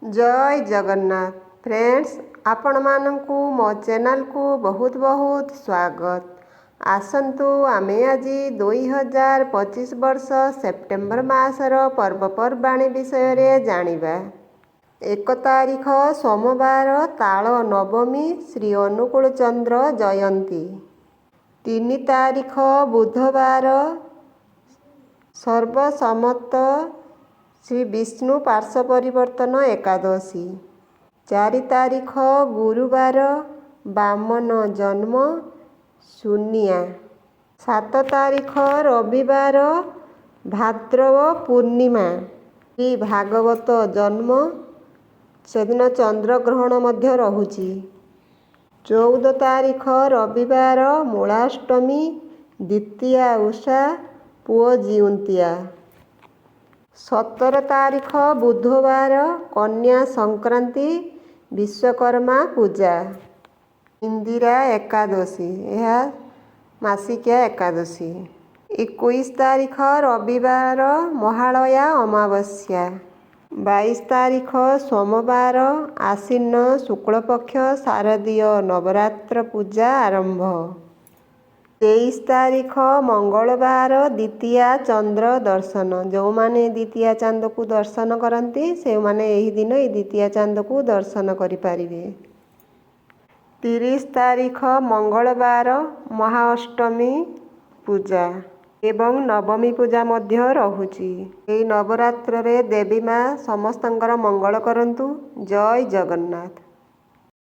जय जगन्नाथ फ्रेंड्स, आपण मानकु मो चैनल को बहुत बहुत स्वागत। आसंतु आमे आज 2025 वर्ष सेप्टेम्बर मासर पर्वपर्वाणी विषय रे जानिबा। 1 तारिख सोमवार ताल नवमी श्री अनुकूल चंद्र जयंती। 3 तारिख बुधवार सर्वसम्मत श्री विष्णु पार्श्व परिवर्तन एकादशी। 4 तारिख गुरुवार बामन जन्म शून्या। 7 तारिख रविवार भाद्रव पूर्णिमा श्री भागवत जन्म सेदिन चंद्रग्रहण मध्य रहुची। 14 तारिख रविवार मूलाष्टमी द्वितीया उषा पुओ जिउंतिया। 17 तारिख बुधवार कन्या संक्रांति विश्वकर्मा पूजा। इंदिरा एकादशी यह मासिकिया एकादशी। 21 तारिख रविवार महालया अमावस्या। 22 तारिख सोमवार आश्विन शुक्लपक्ष शारदीय नवरात्र पूजा आरंभ। 23 तारिख मंगलवार द्वितीया चंद्र दर्शन। जो माने द्वितीया चांद को दर्शन करती से माने यही दिन ये द्वितीया चांद को दर्शन करिपारिबे। 30 तारिख मंगलवार महाअष्टमी पूजा एवं नवमी पूजा मध्य रहुची। एही नवरात्र रे देवी माँ समस्तंकर मंगल करंतु। जय जगन्नाथ।